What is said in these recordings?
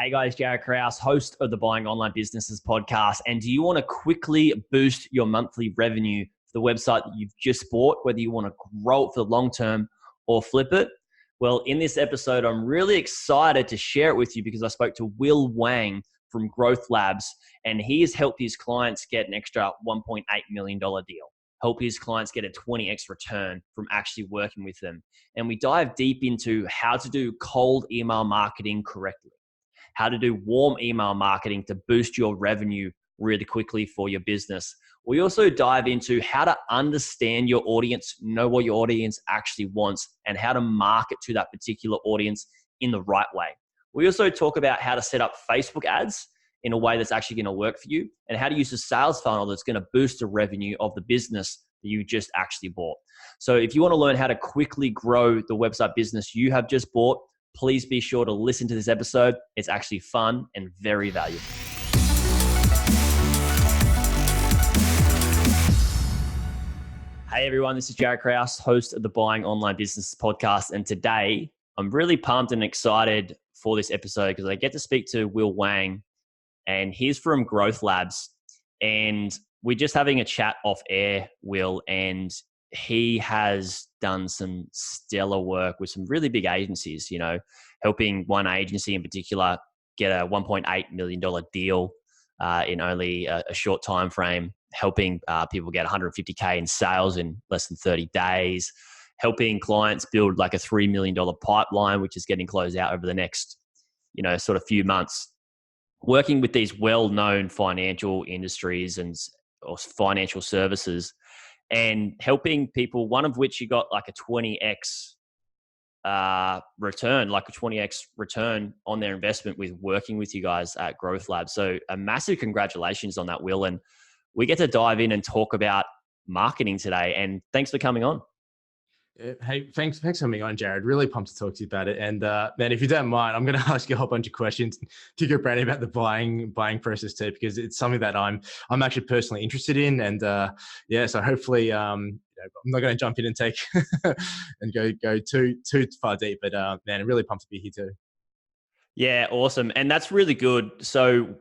Hey guys, Jaryd Krause, host of the Buying Online Businesses podcast. And do you want to quickly boost your monthly revenue for the website that you've just bought, whether you want to grow it for the long term or flip it? Well, in this episode, I'm really excited to share it with you because I spoke to Wang from Labz, and he has helped his clients get an extra $1.8 million deal, help his clients get a 20x return from actually working with them. And we dive deep into how to do cold email marketing correctly, how to do warm email marketing to boost your revenue really quickly for your business. We also dive into how to understand your audience, know what your audience actually wants, and how to market to that particular audience in the right way. We also talk about how to set up Facebook ads in a way that's actually going to work for you, and how to use a sales funnel that's going to boost the revenue of the business that you just actually bought. So if you want to learn how to quickly grow the website business you have just bought, please be sure to listen to this episode. It's actually fun and very valuable. Hey everyone, this is Jaryd Krause, host of the Buying Online Business podcast. And today I'm really pumped and excited for this episode because I get to speak to Wang, and he's from Labz. And we're just having a chat off air, Will, and he has done some stellar work with some really big agencies, you know, helping one agency in particular get a $1.8 million deal in only a short time frame, helping people get 150K in sales in less than 30 days, helping clients build like a $3 million pipeline, which is getting closed out over the next, you know, sort of few months, working with these well-known financial industries or financial services, and helping people, one of which you got like a 20x return, like a 20x return on their investment with working with you guys at Labz. So a massive congratulations on that, Will. And we get to dive in and talk about marketing today. And thanks for coming on. Hey, thanks for coming on, Jaryd. Really pumped to talk to you about it. And man, if you don't mind, I'm going to ask you a whole bunch of questions to your brain about the buying process too, because it's something that I'm actually personally interested in. And so hopefully, I'm not going to jump in and take and go too far deep. But man, I'm really pumped to be here too. Yeah, awesome, and that's really good. So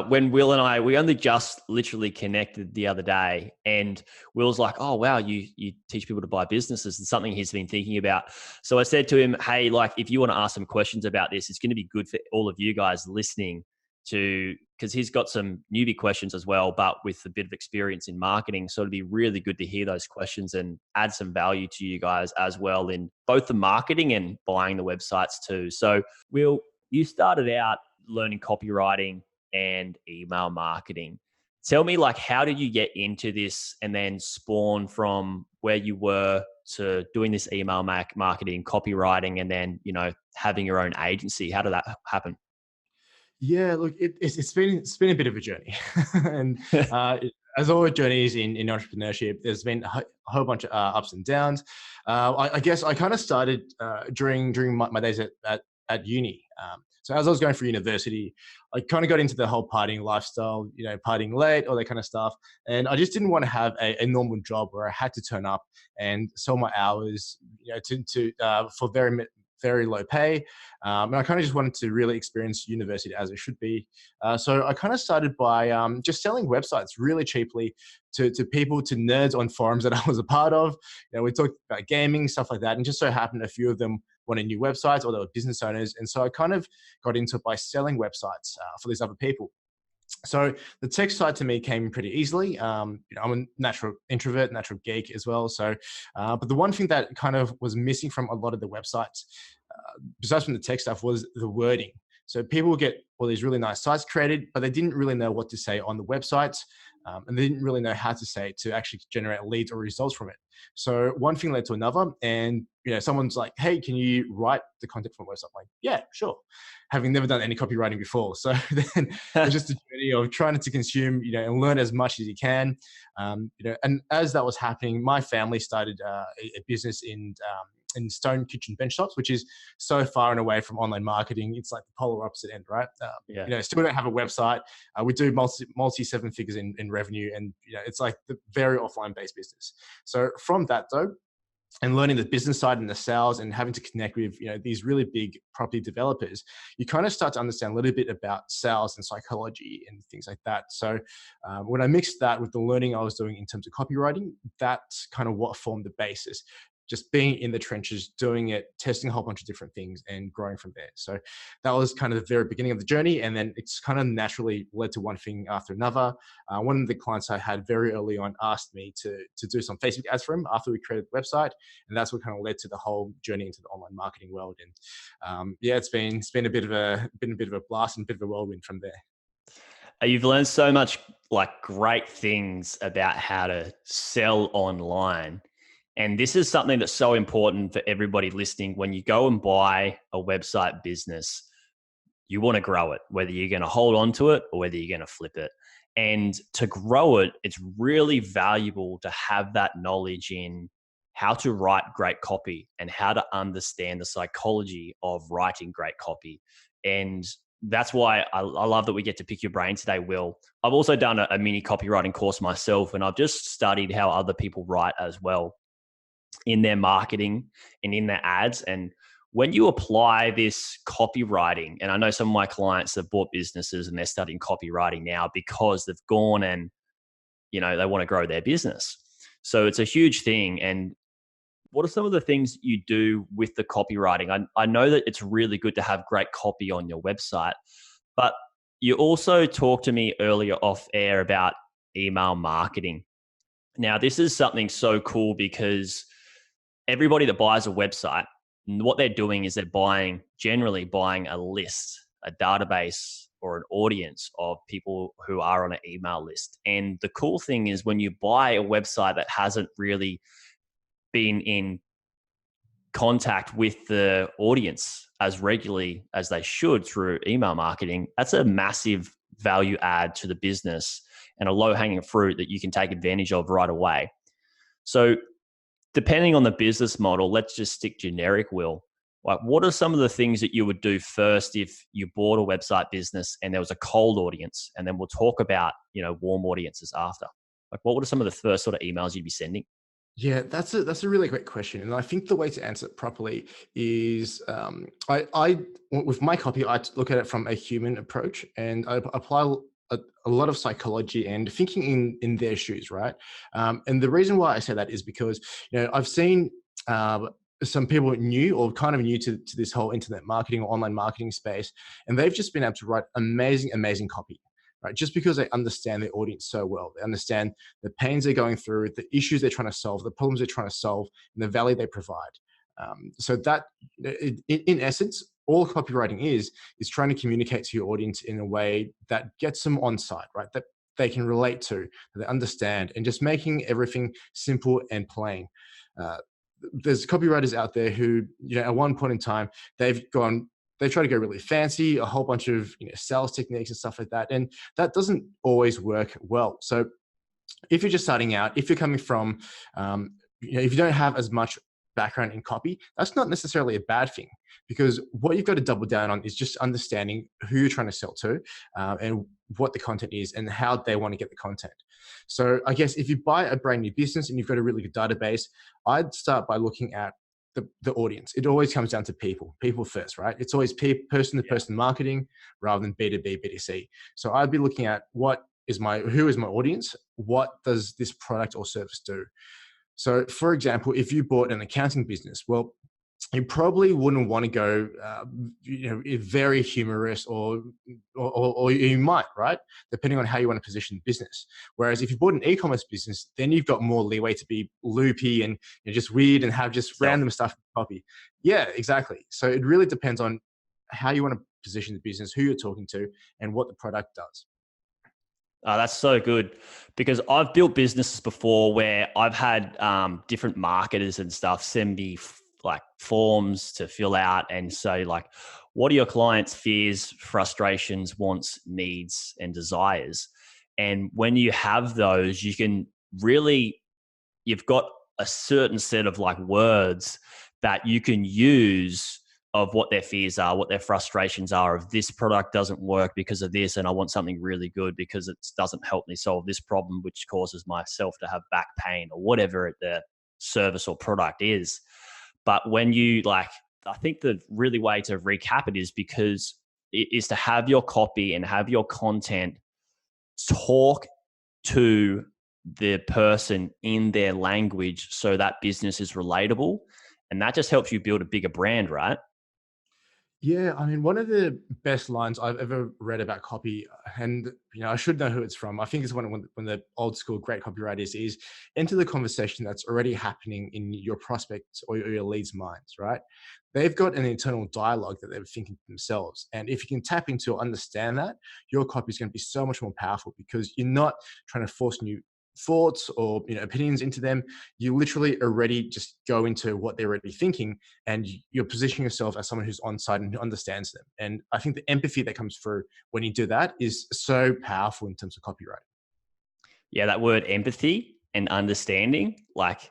when Will and we only just literally connected the other day, and Will's like, oh, wow, you teach people to buy businesses. It's something he's been thinking about. So I said to him, hey, like, if you want to ask some questions about this, it's going to be good for all of you guys listening because he's got some newbie questions as well, but with a bit of experience in marketing. So it'd be really good to hear those questions and add some value to you guys as well in both the marketing and buying the websites too. So Will, you started out learning copywriting and email marketing. Tell me, like, how did you get into this and then spawn from where you were to doing this email marketing, copywriting, and then, you know, having your own agency? How did that happen? Yeah, look, it's been a bit of a journey, and as all journeys in entrepreneurship, there's been a whole bunch of ups and downs. I guess I kind of started during my days at uni. So as I was going through university, I kind of got into the whole partying lifestyle, you know, partying late, all that kind of stuff. And I just didn't want to have a normal job where I had to turn up and sell my hours, you know, for very low pay. And I kind of just wanted to really experience university as it should be. So I kind of started by just selling websites really cheaply to people, to nerds on forums that I was a part of. You know, we talked about gaming, stuff like that. And just so happened a few of them wanted new websites, or they were business owners. And so I kind of got into it by selling websites for these other people. So the tech side to me came pretty easily. You know, I'm a natural introvert, natural geek as well. So, but the one thing that kind of was missing from a lot of the websites, besides from the tech stuff, was the wording. So people would get all these really nice sites created, but they didn't really know what to say on the websites. And they didn't really know how to say it to actually generate leads or results from it. So one thing led to another, and you know, someone's like, "Hey, can you write the content for a website?" I'm like, "Yeah, sure." Having never done any copywriting before, so then it's just a journey of trying to consume, you know, and learn as much as you can. You know, and as that was happening, my family started a business in stone kitchen bench tops, which is so far and away from online marketing. It's like the polar opposite end, right? Yeah. You know, still don't have a website. We do multi seven figures in revenue, and you know, it's like the very offline based business. So from that though, and learning the business side and the sales and having to connect with, these really big property developers, you kind of start to understand a little bit about sales and psychology and things like that. So when I mixed that with the learning I was doing in terms of copywriting, that's kind of what formed the basis. Just being in the trenches, doing it, testing a whole bunch of different things and growing from there. So that was kind of the very beginning of the journey. And then it's kind of naturally led to one thing after another. One of the clients I had very early on asked me to do some Facebook ads for him after we created the website. And that's what kind of led to the whole journey into the online marketing world. And it's been a bit of a blast and a bit of a whirlwind from there. You've learned so much like great things about how to sell online. And this is something that's so important for everybody listening. When you go and buy a website business, you want to grow it, whether you're going to hold on to it or whether you're going to flip it. And to grow it, it's really valuable to have that knowledge in how to write great copy and how to understand the psychology of writing great copy. And that's why I love that we get to pick your brain today, Will. I've also done a mini copywriting course myself, and I've just studied how other people write as well in their marketing and in their ads. And when you apply this copywriting, and I know some of my clients have bought businesses and they're studying copywriting now because they've gone and, they want to grow their business. So it's a huge thing. And what are some of the things you do with the copywriting? I know that it's really good to have great copy on your website, but you also talked to me earlier off air about email marketing. Now, this is something so cool because everybody that buys a website, what they're doing is they're generally buying a list, a database or an audience of people who are on an email list. And the cool thing is when you buy a website that hasn't really been in contact with the audience as regularly as they should through email marketing, that's a massive value add to the business and a low-hanging fruit that you can take advantage of right away. So depending on the business model, let's just stick generic, Will. Like, what are some of the things that you would do first if you bought a website business and there was a cold audience? And then we'll talk about, warm audiences after. Like, what are some of the first sort of emails you'd be sending? Yeah, that's a really great question, and I think the way to answer it properly is I with my copy I look at it from a human approach, and I apply a lot of psychology and thinking in their shoes, right? And the reason why I say that is because I've seen some people new or kind of new to this whole internet marketing or online marketing space, and they've just been able to write amazing copy. Right, just because they understand their audience so well, they understand the pains they're going through, the issues they're trying to solve, the problems they're trying to solve, and the value they provide. So that, in essence, all copywriting is trying to communicate to your audience in a way that gets them on side, right? That they can relate to, that they understand, and just making everything simple and plain. There's copywriters out there who, at one point in time, they try to go really fancy, a whole bunch of sales techniques and stuff like that. And that doesn't always work well. So if you're just starting out, if you're coming from, if you don't have as much background in copy, that's not necessarily a bad thing, because what you've got to double down on is just understanding who you're trying to sell to and what the content is and how they want to get the content. So I guess if you buy a brand new business and you've got a really good database, I'd start by looking at the audience. It always comes down to people first, right? It's always person-to-person marketing rather than B2B, B2C. So I'd be looking at who is my audience? What does this product or service do? So for example, if you bought an accounting business, well, you probably wouldn't want to go, very humorous, or you might, right? Depending on how you want to position the business. Whereas if you bought an e-commerce business, then you've got more leeway to be loopy and just weird and have just random stuff to copy. Yeah, exactly. So it really depends on how you want to position the business, who you're talking to, and what the product does. Oh, that's so good, because I've built businesses before where I've had different marketers and stuff send me like forms to fill out and say, like, what are your clients' fears, frustrations, wants, needs, and desires? And when you have those, you can really, you've got a certain set of like words that you can use of what their fears are, what their frustrations are, of this product doesn't work because of this, and I want something really good because it doesn't help me solve this problem, which causes myself to have back pain, or whatever service or product is. But when you like, I think the really way to recap it is because it is to have your copy and have your content talk to the person in their language so that business is relatable. And that just helps you build a bigger brand, right? Yeah, I mean, one of the best lines I've ever read about copy, and I should know who it's from. I think it's one of the old school great copywriters is enter the conversation that's already happening in your prospects or your leads' minds, right? They've got an internal dialogue that they're thinking to themselves, and if you can tap into or understand that, your copy is going to be so much more powerful because you're not trying to force new thoughts or opinions into them. You literally already just go into what they're already thinking, and you're positioning yourself as someone who's on side and who understands them. And I think the empathy that comes through when you do that is so powerful in terms of copywriting. Yeah, that word empathy and understanding, like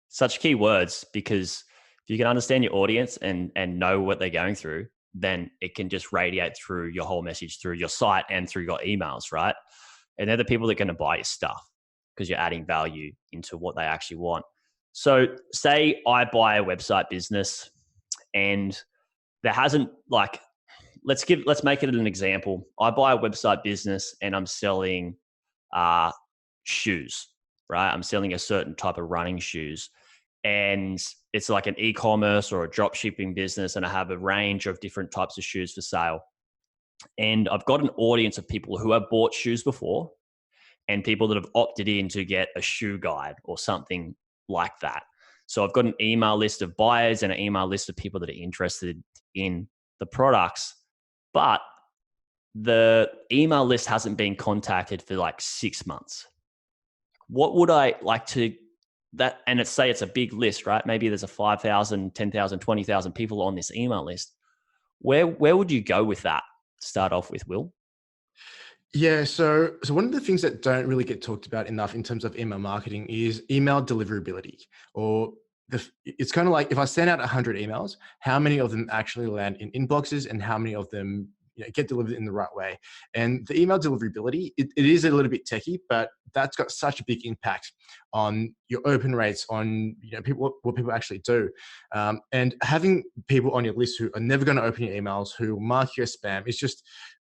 such key words, because if you can understand your audience and know what they're going through, then it can just radiate through your whole message, through your site and through your emails, right? And they're the people that are going to buy your stuff because you're adding value into what they actually want. So say I buy a website business and there hasn't like, let's make it an example. I buy a website business and I'm selling shoes, right? I'm selling a certain type of running shoes, and it's like an e-commerce or a drop shipping business. And I have a range of different types of shoes for sale. And I've got an audience of people who have bought shoes before and people that have opted in to get a shoe guide or something like that. So I've got an email list of buyers and an email list of people that are interested in the products, but the email list hasn't been contacted for like 6 months. What would I like to that? And it's say it's a big list, right? Maybe there's a 5,000, 10,000, 20,000 people on this email list. Where would you go with that to start off with, Will? Yeah, so one of the things that don't really get talked about enough in terms of email marketing is email deliverability. Or it's kind of like if I send out 100 emails, how many of them actually land in inboxes and how many of them get delivered in the right way? And the email deliverability, it is a little bit techie, but that's got such a big impact on your open rates, on people, what people actually do. And having people on your list who are never going to open your emails, who mark you as spam, is just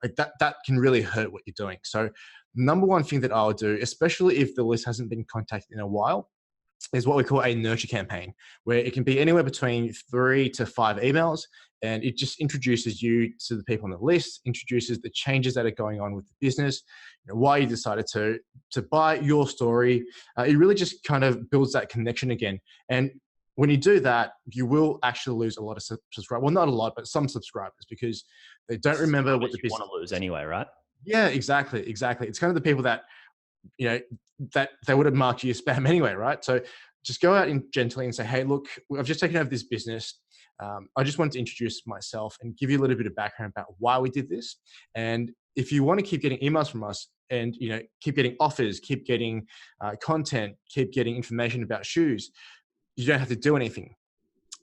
like that can really hurt what you're doing. So number one thing that I'll do, especially if the list hasn't been contacted in a while, is what we call a nurture campaign, where it can be anywhere between 3 to 5 emails. And it just introduces you to the people on the list, introduces the changes that are going on with the business, why you decided to buy, your story. It really just kind of builds that connection again. And when you do that, you will actually lose a lot of subscribers. Well, not a lot, but some subscribers, because they don't remember what the business want to lose anyway, right? Yeah, exactly. It's kind of the people that that they would have marked you as spam anyway, right? So just go out in gently and say, hey, look, I've just taken over this business. I just wanted to introduce myself and give you a little bit of background about why we did this. And if you want to keep getting emails from us and keep getting offers, keep getting content, keep getting information about shoes, you don't have to do anything.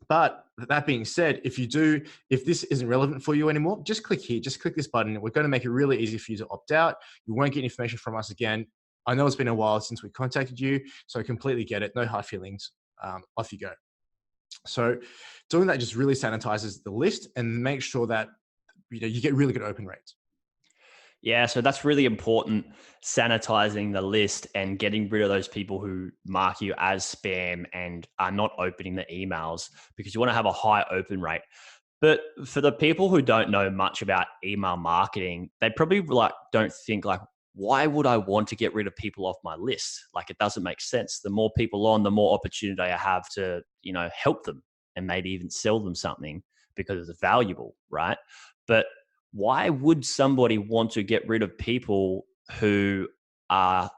But that being said, if this isn't relevant for you anymore, just click here, just click this button. We're going to make it really easy for you to opt out. You won't get information from us again. I know it's been a while since we contacted you, so I completely get it. No hard feelings. Off you go. So doing that just really sanitizes the list and make sure that you get really good open rates. Yeah, so that's really important, sanitizing the list and getting rid of those people who mark you as spam and are not opening the emails, because you want to have a high open rate. But for the people who don't know much about email marketing, they probably don't think why would I want to get rid of people off my list? Like, it doesn't make sense. The more people on, the more opportunity I have to, help them and maybe even sell them something because it's valuable, right? But why would somebody want to get rid of people who are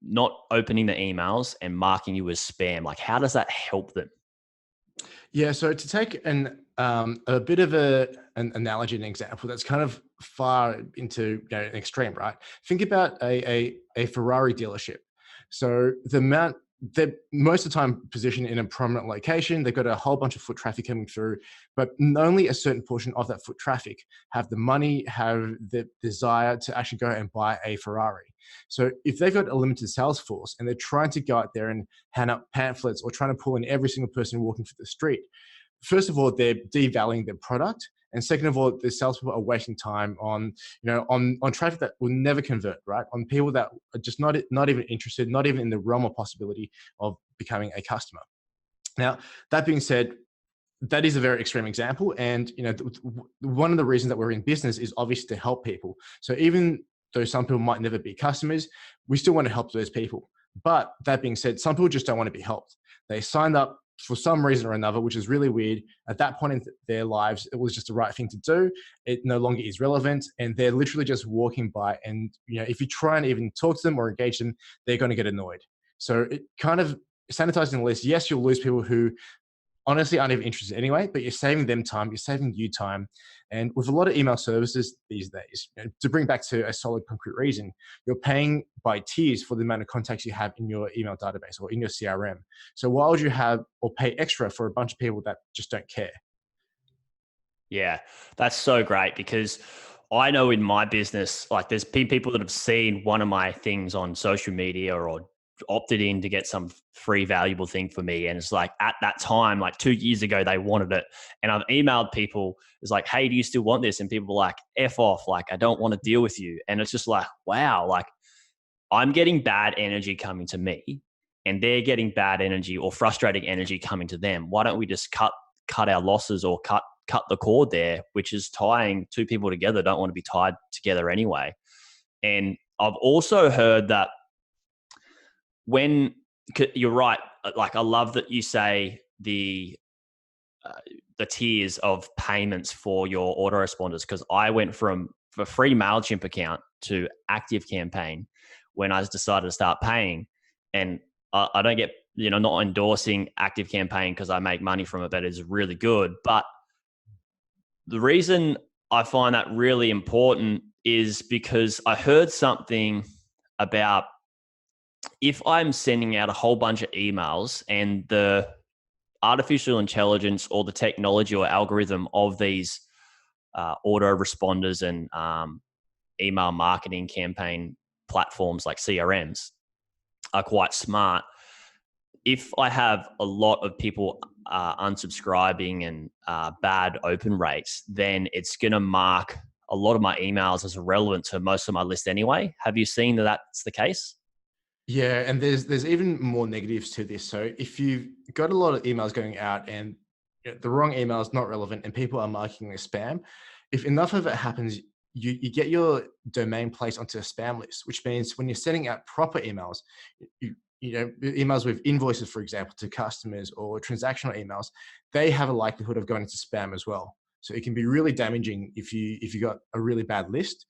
not opening the emails and marking you as spam? Like, how does that help them? Yeah, so to take a bit of an analogy, an example that's kind of far into an extreme, right? Think about a Ferrari dealership. So the amount they're most of the time positioned in a prominent location. They've got a whole bunch of foot traffic coming through, but only a certain portion of that foot traffic have the money, have the desire to actually go and buy a Ferrari. So if they've got a limited sales force and they're trying to go out there and hand out pamphlets or trying to pull in every single person walking through the street, first of all, they're devaluing their product. And second of all, the salespeople are wasting time on, on traffic that will never convert, right? On people that are just not even interested, not even in the realm of possibility of becoming a customer. Now, that being said, that is a very extreme example. And, one of the reasons that we're in business is obviously to help people. So even though some people might never be customers, we still want to help those people. But that being said, some people just don't want to be helped. They signed up for some reason or another, which is really weird. At that point in their lives, it was just the right thing to do. It no longer is relevant. And they're literally just walking by. And, if you try and even talk to them or engage them, they're going to get annoyed. So it kind of sanitizing the list. Yes, you'll lose people who honestly aren't even interested anyway, but you're saving them time, you're saving you time. And with a lot of email services these days, to bring back to a solid concrete reason, you're paying by tiers for the amount of contacts you have in your email database or in your CRM. So why would you have or pay extra for a bunch of people that just don't care? Yeah, that's so great, because I know in my business, like there's been people that have seen one of my things on social media or opted in to get some free valuable thing for me. And it's like at that time, like 2 years ago, they wanted it. And I've emailed people, it's like, hey, do you still want this? And people are like, F off, like, I don't want to deal with you. And it's just like, wow, like I'm getting bad energy coming to me and they're getting bad energy or frustrating energy coming to them. Why don't we just cut our losses or cut the cord there, which is tying two people together, don't want to be tied together anyway. And I've also heard that when you're right, like I love that you say the tiers of payments for your autoresponders, because I went from a free MailChimp account to active campaign when I decided to start paying. And I don't get, not endorsing active campaign because I make money from it, but it's really good. But the reason I find that really important is because I heard something about if I'm sending out a whole bunch of emails and the artificial intelligence or the technology or algorithm of these autoresponders and email marketing campaign platforms like CRMs are quite smart. If I have a lot of people unsubscribing and bad open rates, then it's going to mark a lot of my emails as irrelevant to most of my list anyway. Have you seen that that's the case? Yeah, and there's even more negatives to this. So if you've got a lot of emails going out and the wrong email is not relevant and people are marking it spam, if enough of it happens, you get your domain placed onto a spam list, which means when you're sending out proper emails, emails with invoices, for example, to customers or transactional emails, they have a likelihood of going into spam as well. So it can be really damaging if you got a really bad list.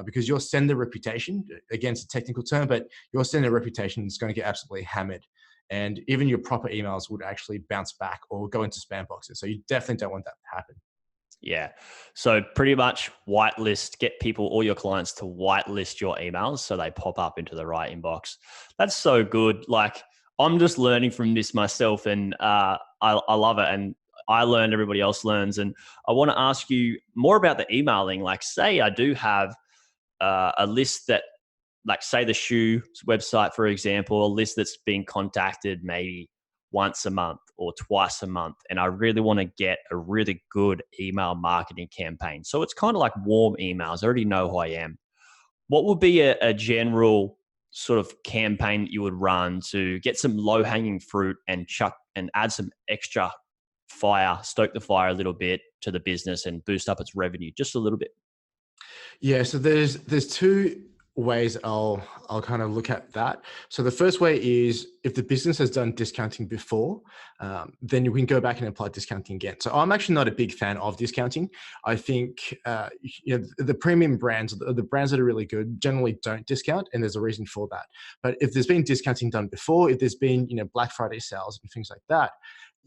Because your sender reputation, against a technical term, but your sender reputation is going to get absolutely hammered. And even your proper emails would actually bounce back or go into spam boxes. So you definitely don't want that to happen. Yeah. So pretty much whitelist, get people, all your clients to whitelist your emails so they pop up into the right inbox. That's so good. Like I'm just learning from this myself and I love it. And I learned, everybody else learns. And I want to ask you more about the emailing. Like say I do have a list that, like say the shoe website, for example, a list that's being contacted maybe once a month or twice a month. And I really want to get a really good email marketing campaign. So it's kind of like warm emails. I already know who I am. What would be a general sort of campaign that you would run to get some low hanging fruit and add some extra fire, stoke the fire a little bit to the business and boost up its revenue just a little bit? Yeah, so there's two ways I'll kind of look at that. So the first way is if the business has done discounting before, then you can go back and apply discounting again. So I'm actually not a big fan of discounting. I think the premium brands, the brands that are really good, generally don't discount, and there's a reason for that. But if there's been discounting done before, if there's been Black Friday sales and things like that,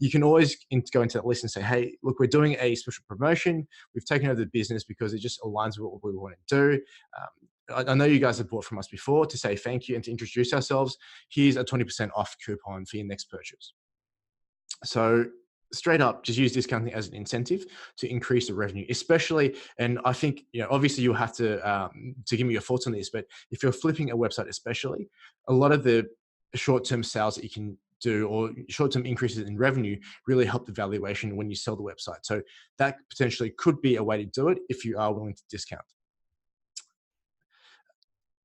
you can always go into that list and say, hey, look, we're doing a special promotion. We've taken over the business because it just aligns with what we want to do. I know you guys have bought from us before. To say thank you and to introduce ourselves, here's a 20% off coupon for your next purchase. So straight up, just use discounting as an incentive to increase the revenue, especially. And I think, obviously you'll have to give me your thoughts on this, but if you're flipping a website, especially, a lot of the short-term sales that you can do or short-term increases in revenue really help the valuation when you sell the website. So that potentially could be a way to do it if you are willing to discount.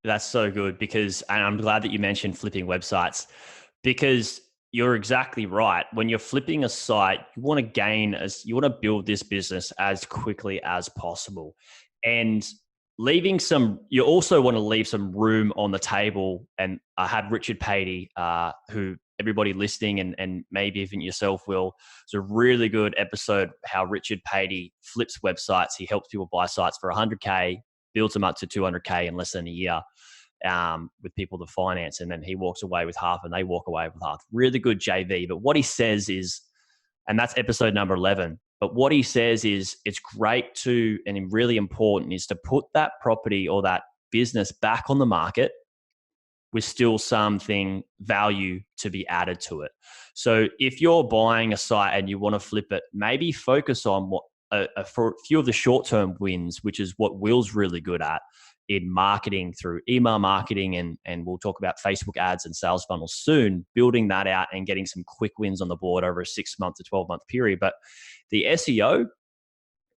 That's so good and I'm glad that you mentioned flipping websites, because you're exactly right. When you're flipping a site, you want to build this business as quickly as possible. And you also want to leave some room on the table. And I had Richard Patey, who everybody listening and maybe even yourself will. It's a really good episode how Richard Patey flips websites. He helps people buy sites for 100K, builds them up to 200K in less than a year. With people to finance, and then he walks away with half and they walk away with half. Really good JV. But what he says is, and that's episode number 11, but what he says is it's great to, and really important, is to put that property or that business back on the market with still something value to be added to it. So if you're buying a site and you want to flip it, maybe focus on for a few of the short-term wins, which is what Will's really good at in marketing through email marketing. And we'll talk about Facebook ads and sales funnels soon, building that out and getting some quick wins on the board over a 6-month to 12-month period. But the SEO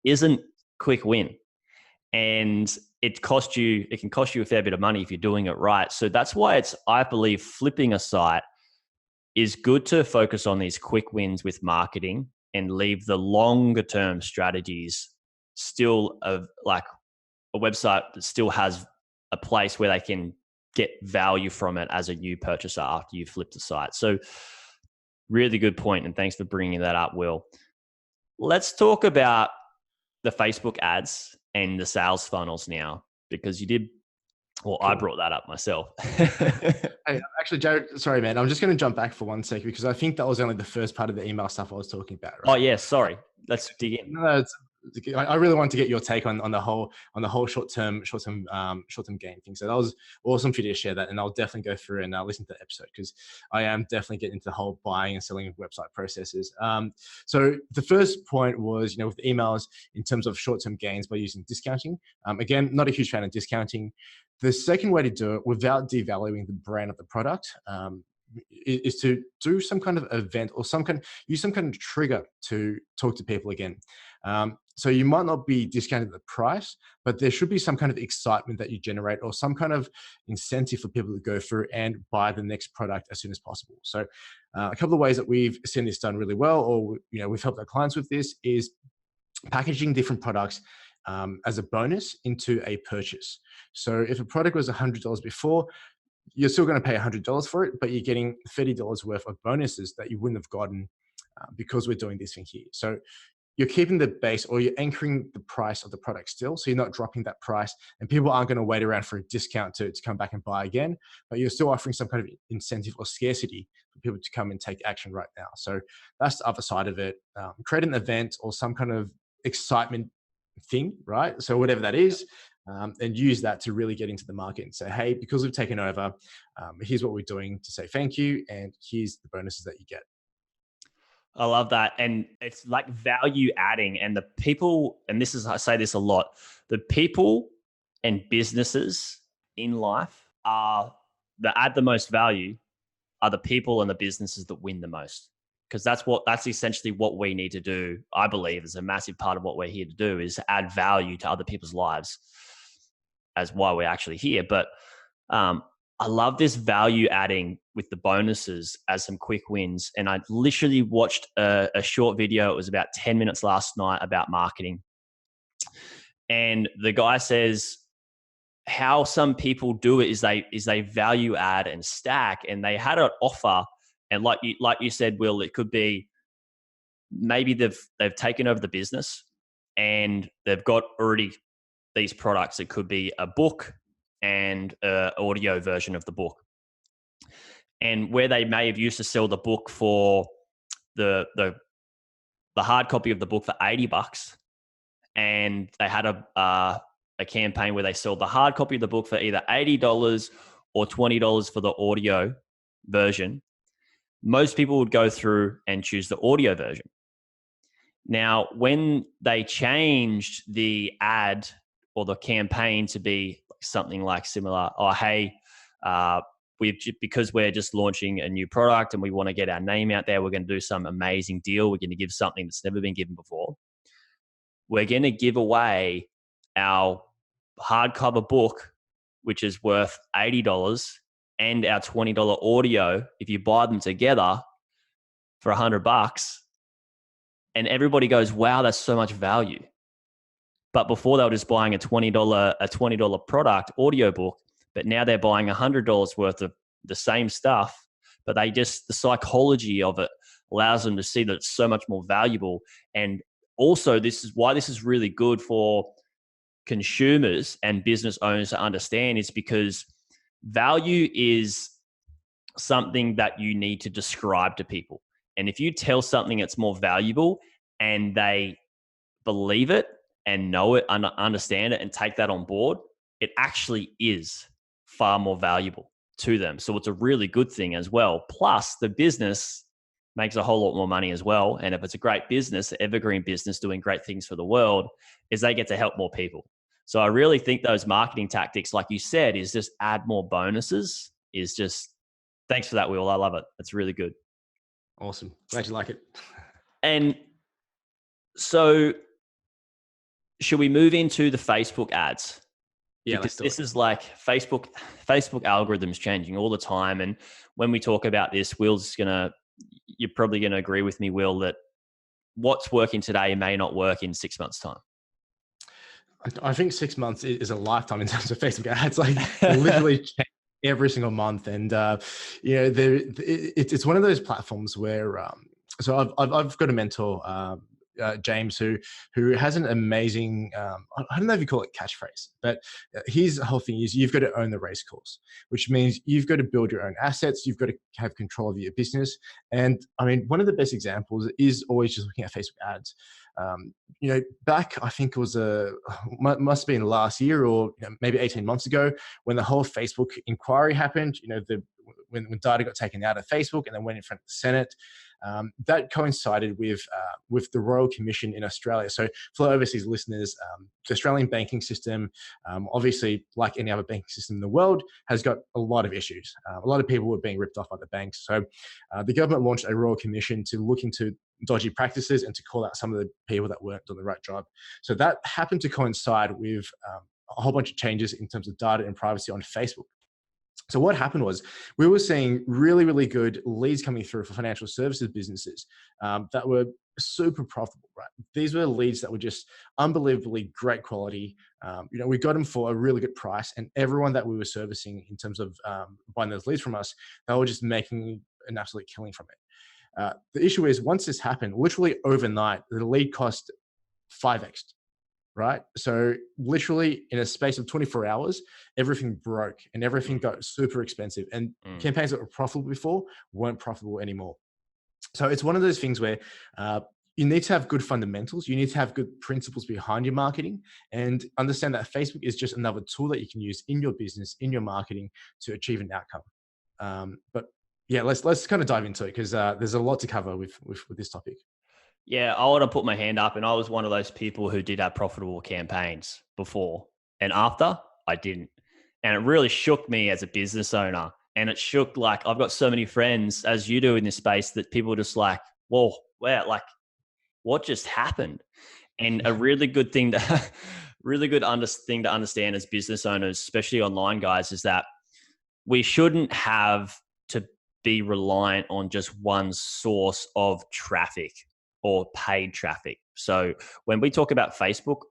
isn't quick win. And it can cost you a fair bit of money if you're doing it right. So that's why I believe flipping a site is good to focus on these quick wins with marketing and leave the longer term strategies still of like a website that still has a place where they can get value from it as a new purchaser after you flip the site. So really good point. And thanks for bringing that up, Will. Let's talk about the Facebook ads and the sales funnels now, because you did, well, cool. I brought that up myself. Hey, actually, Jaryd, sorry, man. I'm just going to jump back for 1 second because I think that was only the first part of the email stuff I was talking about. Right? Oh, yeah. Sorry. Let's dig in. No, I really want to get your take on the whole short-term gain thing. So that was awesome for you to share that, and I'll definitely go through and listen to the episode because I am definitely getting into the whole buying and selling of website processes. So the first point was, with emails in terms of short-term gains by using discounting. Again, not a huge fan of discounting. The second way to do it without devaluing the brand of the product is to do some kind of event or use some kind of trigger to talk to people again. So you might not be discounting the price, but there should be some kind of excitement that you generate or some kind of incentive for people to go through and buy the next product as soon as possible. So a couple of ways that we've seen this done really well, or we've helped our clients with this, is packaging different products as a bonus into a purchase. So if a product was $100 before, you're still going to pay $100 for it, but you're getting $30 worth of bonuses that you wouldn't have gotten because we're doing this thing here. So you're keeping the base, or you're anchoring the price of the product still. So you're not dropping that price, and people aren't going to wait around for a discount to come back and buy again, but you're still offering some kind of incentive or scarcity for people to come and take action right now. So that's the other side of it. Create an event or some kind of excitement thing, right? So whatever that is, and use that to really get into the market and say, hey, because we've taken over, here's what we're doing to say thank you, and here's the bonuses that you get. I love that. And it's like value adding, and the people, and I say this a lot, the people and businesses in life that add the most value are the people and the businesses that win the most. Because that's essentially what we need to do. I believe is a massive part of what we're here to do, is to add value to other people's lives, as why we're actually here. But I love this value adding with the bonuses as some quick wins. And I literally watched a short video. It was about 10 minutes last night about marketing. And the guy says how some people do it is they value add and stack. And they had an offer. And like you said, Will, it could be maybe they've taken over the business and they've got already these products. It could be a book and an audio version of the book. And where they may have used to sell the book for the hard copy of the book for $80, and they had a campaign where they sell the hard copy of the book for either $80 or $20 for the audio version, most people would go through and choose the audio version. Now, when they changed the ad or the campaign to be something like similar, oh, hey, because we're just launching a new product and we want to get our name out there, we're going to do some amazing deal. We're going to give something that's never been given before. We're going to give away our hardcover book, which is worth $80, and our $20 audio if you buy them together for $100. And everybody goes, wow, that's so much value. But before they were just buying a $20 product audio book, but now they're buying $100 worth of the same stuff, but the psychology of it allows them to see that it's so much more valuable. And also, this is why this is really good for consumers and business owners to understand, is because value is something that you need to describe to people. And if you tell something that's more valuable and they believe it and know it, understand it, and take that on board, it actually is far more valuable to them. So it's a really good thing as well. Plus, the business makes a whole lot more money as well. And if it's a great business, an evergreen business doing great things for the world, is they get to help more people. So I really think those marketing tactics, like you said, is just add more bonuses, is just, thanks for that, Will. I love it. It's really good. Awesome. Glad you like it. And so should we move into the Facebook ads? Yeah, because this is like Facebook algorithms changing all the time. And when we talk about this, you're probably going to agree with me, Will, that what's working today may not work in 6 months' time. I think 6 months is a lifetime in terms of Facebook ads. Like literally change every single month. And, it's one of those platforms where, so I've got a mentor, James, who has an amazing, I don't know if you call it catchphrase, but his whole thing is you've got to own the race course, which means you've got to build your own assets. You've got to have control of your business. And I mean, one of the best examples is always just looking at Facebook ads. Back, I think it was must have been last year or maybe 18 months ago when the whole Facebook inquiry happened, when data got taken out of Facebook and then went in front of the Senate. That coincided with the Royal Commission in Australia. So for overseas listeners, the Australian banking system, obviously like any other banking system in the world, has got a lot of issues. A lot of people were being ripped off by the banks. So the government launched a Royal Commission to look into dodgy practices and to call out some of the people that weren't doing the right job. So that happened to coincide with a whole bunch of changes in terms of data and privacy on Facebook. So what happened was we were seeing really, really good leads coming through for financial services businesses that were super profitable, right? These were leads that were just unbelievably great quality. We got them for a really good price, and everyone that we were servicing in terms of buying those leads from us, they were just making an absolute killing from it. The issue is once this happened, literally overnight, the lead cost 5x. Right? So literally in a space of 24 hours, everything broke and everything got super expensive, and campaigns that were profitable before weren't profitable anymore. So it's one of those things where you need to have good fundamentals. You need to have good principles behind your marketing and understand that Facebook is just another tool that you can use in your business, in your marketing to achieve an outcome. But yeah, let's kind of dive into it because there's a lot to cover with this topic. Yeah, I want to put my hand up, and I was one of those people who did have profitable campaigns before, and after I didn't. And it really shook me as a business owner. And it shook, like, I've got so many friends, as you do in this space, that people are just like, whoa, like, what just happened? And a really good thing thing to understand as business owners, especially online guys, is that we shouldn't have to be reliant on just one source of traffic or paid traffic. So when we talk about Facebook,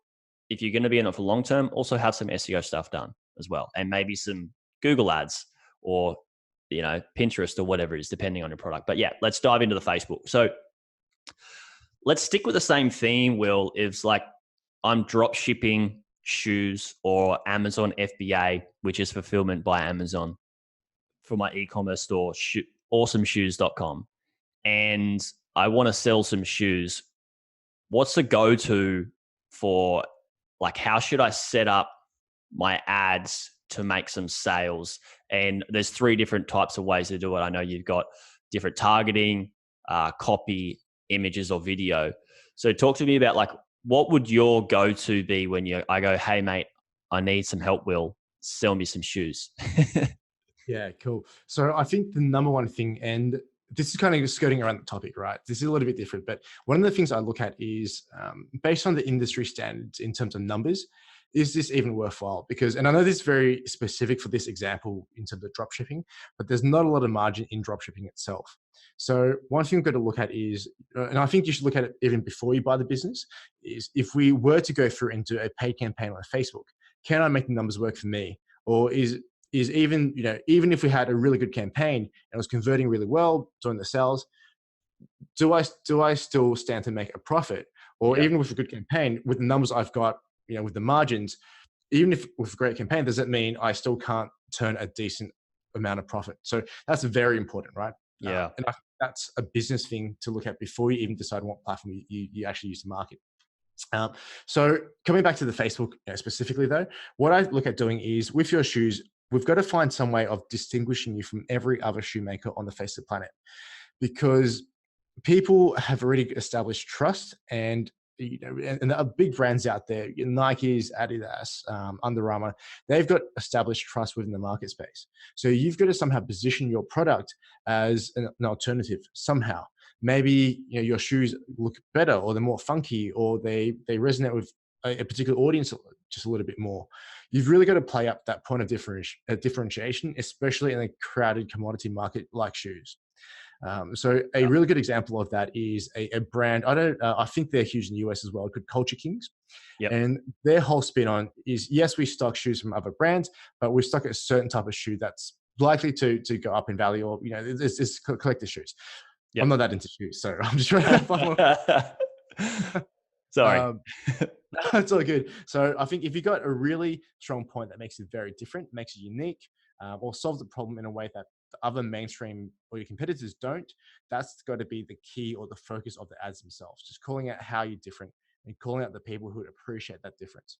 if you're going to be in it for long term, also have some SEO stuff done as well, and maybe some Google ads or Pinterest or whatever it is, depending on your product. But yeah, let's dive into the Facebook. So let's stick with the same theme, Will. It's like I'm drop shipping shoes or Amazon FBA, which is fulfillment by Amazon, for my e-commerce store, awesomeshoes.com. And I want to sell some shoes. What's the go-to for like how should I set up my ads to make some sales? And there's 3 different types of ways to do it. I know you've got different targeting, copy, images, or video. So talk to me about like, what would your go-to be when I go, hey mate, I need some help, Will, sell me some shoes. Yeah, cool. So I think the number one thing, and this is kind of skirting around the topic, right? This is a little bit different, but one of the things I look at is based on the industry standards in terms of numbers, is this even worthwhile? Because, and I know this is very specific for this example in terms of drop shipping, but there's not a lot of margin in drop shipping itself. So one thing we've got to look at is, and I think you should look at it even before you buy the business, is if we were to go through and do a paid campaign on Facebook, can I make the numbers work for me? Or is even, even if we had a really good campaign and it was converting really well, doing the sales, do I still stand to make a profit? Or even with a good campaign, with the numbers I've got, with the margins, even if with a great campaign, does that mean I still can't turn a decent amount of profit? So that's very important, right? Yeah. And I think that's a business thing to look at before you even decide what platform you actually use to market. So coming back to the Facebook specifically though, what I look at doing is with your shoes, we've got to find some way of distinguishing you from every other shoemaker on the face of the planet, because people have already established trust, and and there are big brands out there, Nike's, Adidas, Under Armour, they've got established trust within the market space. So you've got to somehow position your product as an alternative somehow. Maybe your shoes look better, or they're more funky, or they resonate with a particular audience just a little bit more. You've really got to play up that point of differentiation, especially in a crowded commodity market like shoes. So a really good example of that is a brand. I think they're huge in the US as well, called Culture Kings. Yep. And their whole spin on is, yes, we stock shoes from other brands, but we stock a certain type of shoe that's likely to go up in value, or it's collector shoes. Yep. I'm not that into shoes, so I'm just trying to find one. Sorry. It's all good. So I think if you got a really strong point that makes it very different, makes it unique, or solves the problem in a way that the other mainstream or your competitors don't, that's got to be the key or the focus of the ads themselves. Just calling out how you're different and calling out the people who would appreciate that difference.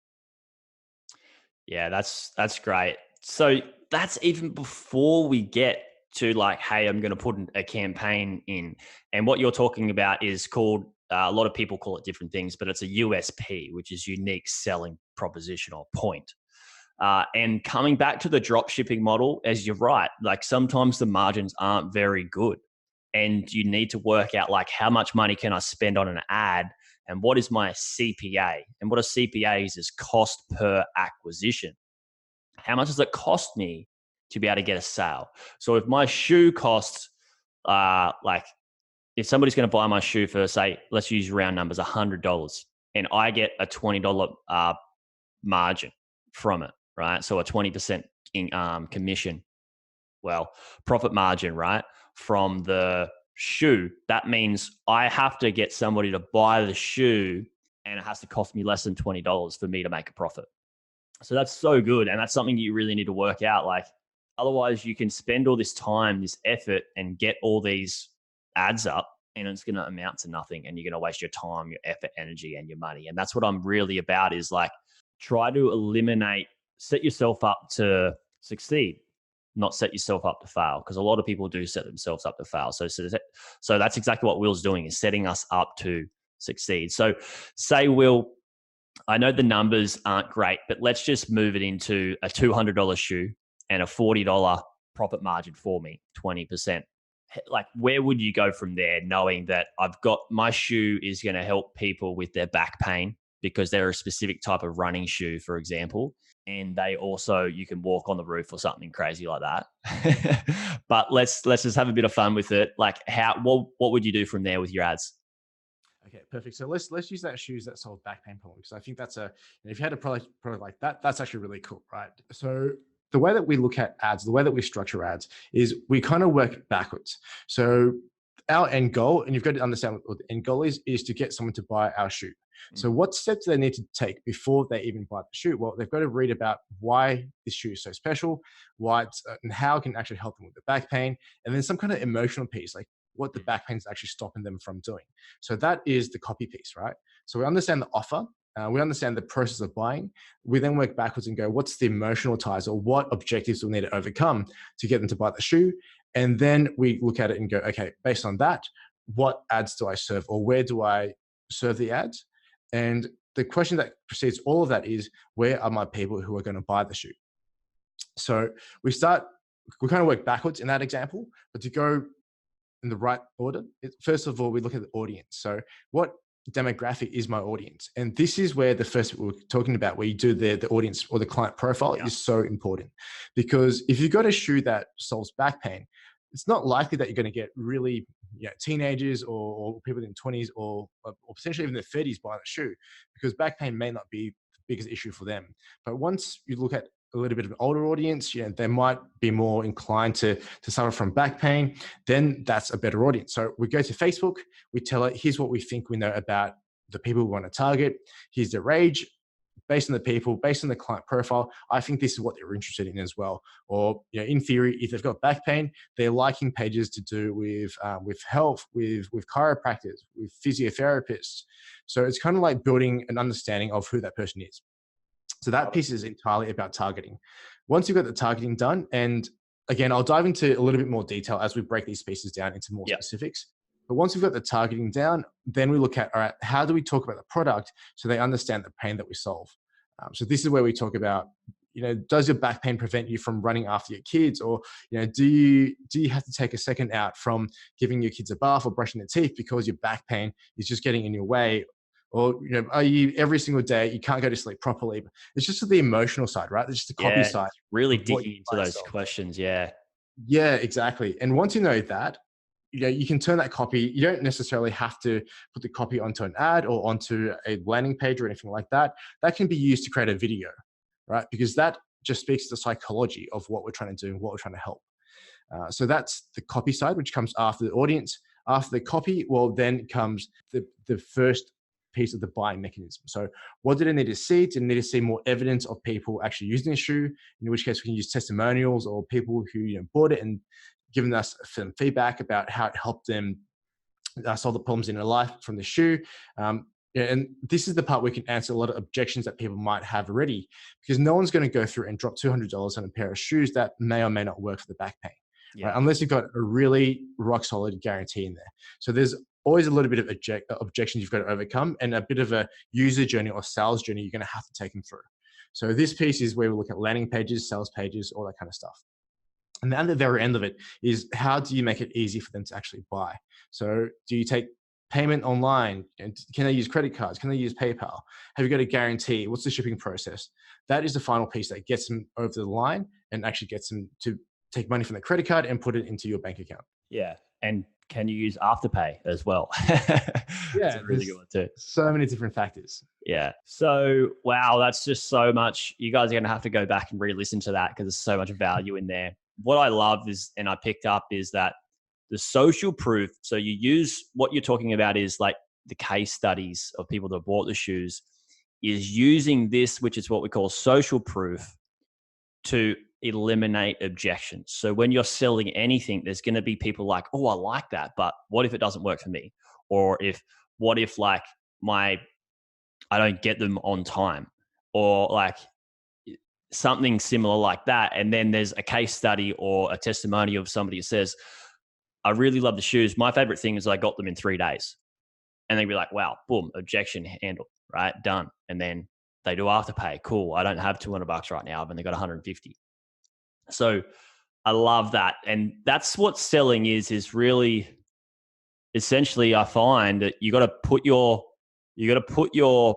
Yeah, that's great. So that's even before we get to like, hey, I'm going to put a campaign in. And what you're talking about is called, a lot of people call it different things, but it's a USP, which is unique selling proposition or point. And coming back to the drop shipping model, as you're right, like sometimes the margins aren't very good, and you need to work out like how much money can I spend on an ad, and what is my CPA? And what a CPA is cost per acquisition. How much does it cost me to be able to get a sale? So if my shoe costs, like if somebody's going to buy my shoe for, say, let's use round numbers, $100, and I get a $20 margin from it, right? So a 20% commission, well, profit margin, right? From the shoe, that means I have to get somebody to buy the shoe, and it has to cost me less than $20 for me to make a profit. So that's so good. And that's something you really need to work out. Like, otherwise you can spend all this time, this effort, and get all these ads up, and it's going to amount to nothing. And you're going to waste your time, your effort, energy, and your money. And that's what I'm really about, is like, try to eliminate, set yourself up to succeed, not set yourself up to fail. Because a lot of people do set themselves up to fail. So that's exactly what Will's doing, is setting us up to succeed. So say, Will, I know the numbers aren't great, but let's just move it into a $200 shoe and a $40 profit margin for me, 20%. Like, where would you go from there, knowing that I've got my shoe is going to help people with their back pain because they're a specific type of running shoe, for example, and they also, you can walk on the roof or something crazy like that. But let's just have a bit of fun with it. Like, what would you do from there with your ads? Okay, perfect. So let's use that shoes that solve back pain problem, because I think that's if you had a product like that, that's actually really cool, right? So the way that we look at ads, the way that we structure ads, is we kind of work backwards. So our end goal, and you've got to understand what the end goal is to get someone to buy our shoe. So what steps do they need to take before they even buy the shoe? Well, they've got to read about why this shoe is so special, why it's, and how it can actually help them with the back pain, and then some kind of emotional piece, like what the back pain is actually stopping them from doing. So that is the copy piece, right? So we understand the offer, we understand the process of buying. We then work backwards and go, what's the emotional ties, or what objectives we'll need to overcome to get them to buy the shoe? And then we look at it and go, okay, based on that, what ads do I serve, or where do I serve the ads? And the question that precedes all of that is, where are my people who are going to buy the shoe? So we kind of work backwards in that example, but to go in the right order, first of all, we look at the audience. So what demographic is my audience? And this is where the first we're talking about, where you do the audience or the client profile, is so important. Because if you've got a shoe that solves back pain, it's not likely that you're going to get really teenagers or people in their 20s or potentially even their 30s buying a shoe, because back pain may not be the biggest issue for them. But once you look at a little bit of an older audience, they might be more inclined to suffer from back pain, then that's a better audience. So we go to Facebook, we tell it, here's what we think we know about the people we want to target. Here's their age. Based on the people, based on the client profile, I think this is what they're interested in as well. Or, in theory, if they've got back pain, they're liking pages to do with health, with chiropractors, with physiotherapists. So it's kind of like building an understanding of who that person is. So that piece is entirely about targeting. Once you've got the targeting done, and again, I'll dive into a little bit more detail as we break these pieces down into more specifics. But once we've got the targeting down, then we look at, all right, how do we talk about the product so they understand the pain that we solve? So this is where we talk about, does your back pain prevent you from running after your kids? Or, do you have to take a second out from giving your kids a bath or brushing their teeth because your back pain is just getting in your way? Or, are you every single day, you can't go to sleep properly? It's just the emotional side, right? It's just the copy side. Really digging into those questions. Yeah. Yeah, exactly. And once you know that, you can turn that copy. You don't necessarily have to put the copy onto an ad or onto a landing page or anything like that. That can be used to create a video, right? Because that just speaks to the psychology of what we're trying to do and what we're trying to help. So that's the copy side, which comes after the audience. After the copy, well, then comes the first piece of the buying mechanism. So what did I need to see? Did I need to see more evidence of people actually using the shoe? In which case we can use testimonials or people who bought it and given us some feedback about how it helped them solve the problems in their life from the shoe. And this is the part where we can answer a lot of objections that people might have already, because no one's going to go through and drop $200 on a pair of shoes that may or may not work for the back pain, right? Unless you've got a really rock solid guarantee in there. So there's always a little bit of objections you've got to overcome, and a bit of a user journey or sales journey you're going to have to take them through. So this piece is where we look at landing pages, sales pages, all that kind of stuff. And then at the very end of it is, how do you make it easy for them to actually buy? So do you take payment online? And can they use credit cards? Can they use PayPal? Have you got a guarantee? What's the shipping process? That is the final piece that gets them over the line and actually gets them to take money from the credit card and put it into your bank account. Yeah. And can you use Afterpay as well? Yeah, a really good one too. So many different factors. Yeah. So, wow, that's just so much. You guys are going to have to go back and re-listen to that because there's so much value in there. What I love is, and I picked up, is that the social proof. So you use, what you're talking about is like the case studies of people that bought the shoes, is using this, which is what we call social proof, to eliminate objections. So when you're selling anything, there's going to be people like, oh, I like that, but what if it doesn't work for me? Or what if like I don't get them on time, or like something similar like that. And then there's a case study or a testimony of somebody who says, I really love the shoes. My favorite thing is I got them in 3 days. And they'd be like, wow, boom, objection handled, right? Done. And then they do Afterpay. Cool. I don't have $200 right now. I've only got 150. So I love that. And that's what selling is really, essentially, I find that you got to put your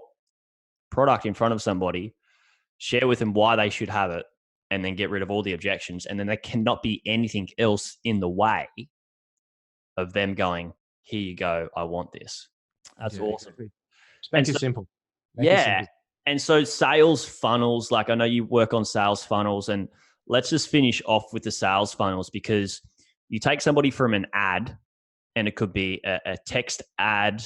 product in front of somebody, share with them why they should have it, and then get rid of all the objections. And then there cannot be anything else in the way of them going, here you go, I want this. That's awesome. Exactly. Just make it simple. And so sales funnels, like I know you work on sales funnels, and let's just finish off with the sales funnels, because you take somebody from an ad, and it could be a text ad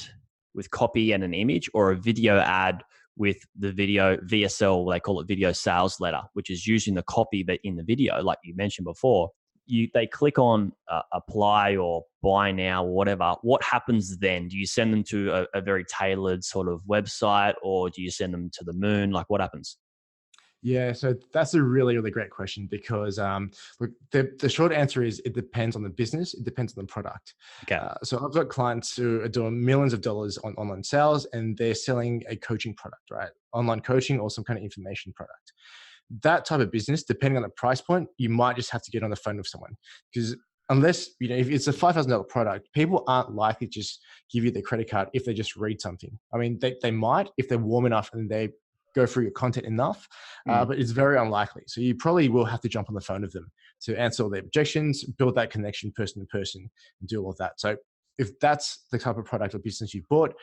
with copy and an image, or a video ad with the video VSL, they call it video sales letter, which is using the copy but in the video, like you mentioned before. they click on apply or buy now or whatever, what happens then? Do you send them to a very tailored sort of website, or do you send them to the moon? Like, what happens? Yeah, so that's a really, really great question because look, the short answer is it depends on the business, it depends on the product. Okay. So I've got clients who are doing millions of dollars on online sales, and they're selling a coaching product, right? Online coaching or some kind of information product. That type of business, depending on the price point, you might just have to get on the phone with someone, because unless, if it's a $5,000 product, people aren't likely to just give you their credit card if they just read something. I mean, they might if they're warm enough and they go through your content enough, but it's very unlikely. So you probably will have to jump on the phone with them to answer all their objections, build that connection person to person, and do all of that. So if that's the type of product or business you bought,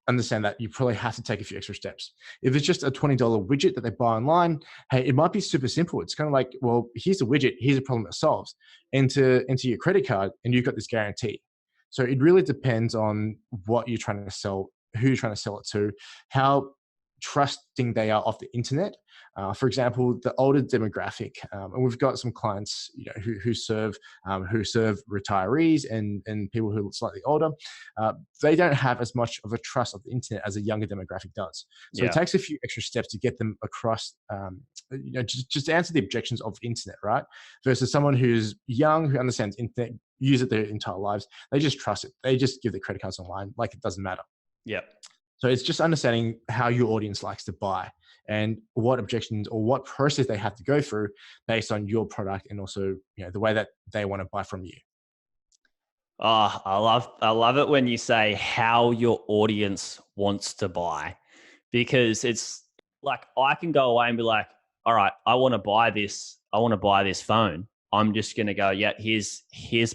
understand that you probably have to take a few extra steps. If it's just a $20 widget that they buy online, hey, it might be super simple. It's kind of like, well, here's a widget, here's a problem it solves. Enter your credit card, and you've got this guarantee. So it really depends on what you're trying to sell, who you're trying to sell it to, how trusting they are off the internet. For example, the older demographic, and we've got some clients, who serve retirees and people who are slightly older. They don't have as much of a trust of the internet as a younger demographic does. So It takes a few extra steps to get them across, just answer the objections of internet, right? Versus someone who's young, who understands internet, use it their entire lives. They just trust it. They just give their credit cards online, like it doesn't matter. Yeah. So it's just understanding how your audience likes to buy and what objections or what process they have to go through based on your product, and also, the way that they want to buy from you. Oh, I love it when you say how your audience wants to buy, because it's like, I can go away and be like, all right, I want to buy this phone. I'm just going to go, yeah, here's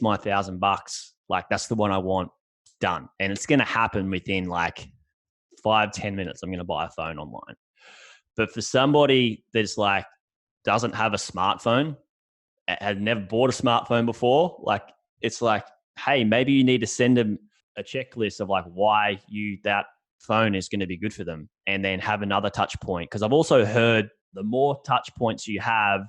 my $1,000. Like, that's the one I want, done. And it's going to happen within like 5-10 minutes. I'm going to buy a phone online. But for somebody that's like, doesn't have a smartphone, had never bought a smartphone before, like, it's like, hey, maybe you need to send them a checklist of like why that phone is going to be good for them, and then have another touch point. Because I've also heard the more touch points you have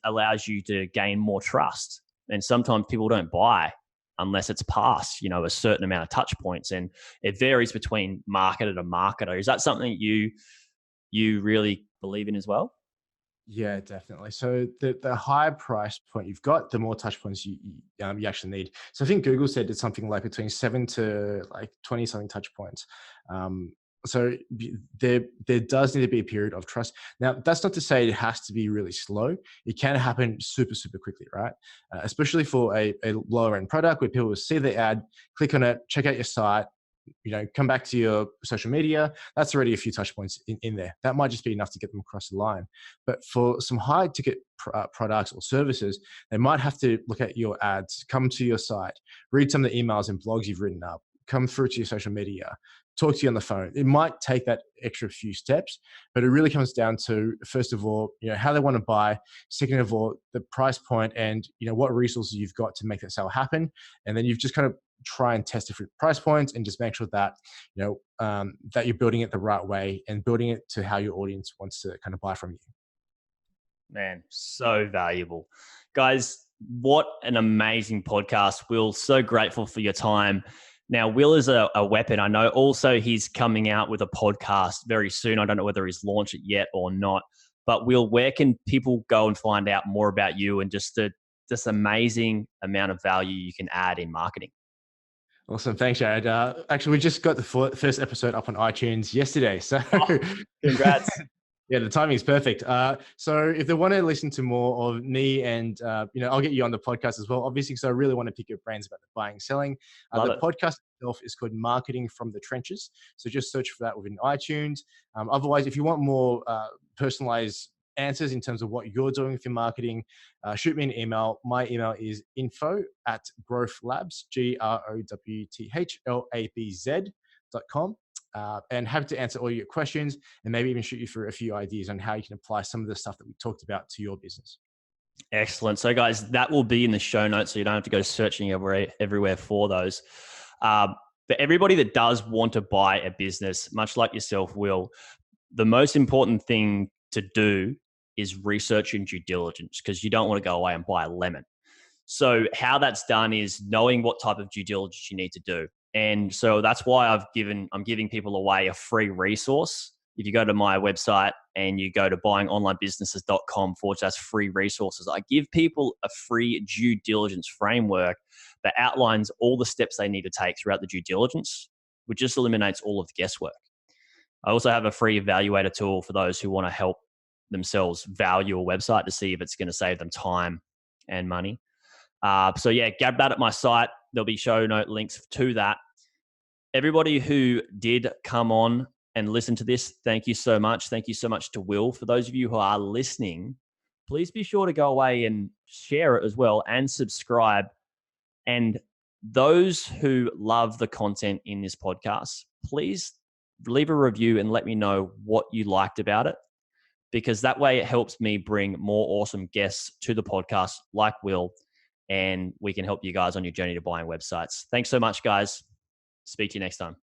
allows you to gain more trust. And sometimes people don't buy unless it's past, a certain amount of touch points. And it varies between marketer to marketer. Is that something you really believe in as well? Yeah, definitely. So the higher price point you've got, the more touch points you actually need. So I think Google said it's something like between 7 to like 20 something touch points. So there does need to be a period of trust. Now, that's not to say it has to be really slow. It can happen super, super quickly, right? Especially for a lower end product where people will see the ad, click on it, check out your site, come back to your social media. That's already a few touch points in there. That might just be enough to get them across the line. But for some high ticket products or services, they might have to look at your ads, come to your site, read some of the emails and blogs you've written up, come through to your social media, talk to you on the phone. It might take that extra few steps, but it really comes down to, first of all, how they want to buy. Second of all, the price point and, what resources you've got to make that sale happen. And then you've just kind of try and test different price points and just make sure that, that you're building it the right way and building it to how your audience wants to kind of buy from you. Man, so valuable. Guys, what an amazing podcast. Will, so grateful for your time. Now, Will is a weapon. I know also he's coming out with a podcast very soon. I don't know whether he's launched it yet or not. But Will, where can people go and find out more about you and just this amazing amount of value you can add in marketing? Awesome. Thanks, Jaryd. Actually, we just got the first episode up on iTunes yesterday. So congrats. Yeah, the timing is perfect. So if they want to listen to more of me and, I'll get you on the podcast as well, obviously, because I really want to pick your brains about the buying and selling. The podcast itself is called Marketing from the Trenches. So just search for that within iTunes. Otherwise, if you want more personalized answers in terms of what you're doing with your marketing, shoot me an email. My email is info@growthlabz, growthlabz.com. And happy to answer all your questions and maybe even shoot you through a few ideas on how you can apply some of the stuff that we talked about to your business. Excellent. So guys, that will be in the show notes, so you don't have to go searching everywhere for those. For everybody that does want to buy a business, much like yourself, Will, the most important thing to do is research and due diligence, because you don't want to go away and buy a lemon. So how that's done is knowing what type of due diligence you need to do. And so that's why I'm giving people away a free resource. If you go to my website and you go to buyingonlinebusinesses.com/free resources, I give people a free due diligence framework that outlines all the steps they need to take throughout the due diligence, which just eliminates all of the guesswork. I also have a free evaluator tool for those who want to help themselves value a website to see if it's going to save them time and money. So yeah, grab that at my site. There'll be show note links to that. Everybody who did come on and listen to this, thank you so much. Thank you so much to Will. For those of you who are listening, please be sure to go away and share it as well and subscribe. And those who love the content in this podcast, please leave a review and let me know what you liked about it, because that way it helps me bring more awesome guests to the podcast like Will, and we can help you guys on your journey to buying websites. Thanks so much, guys. Speak to you next time.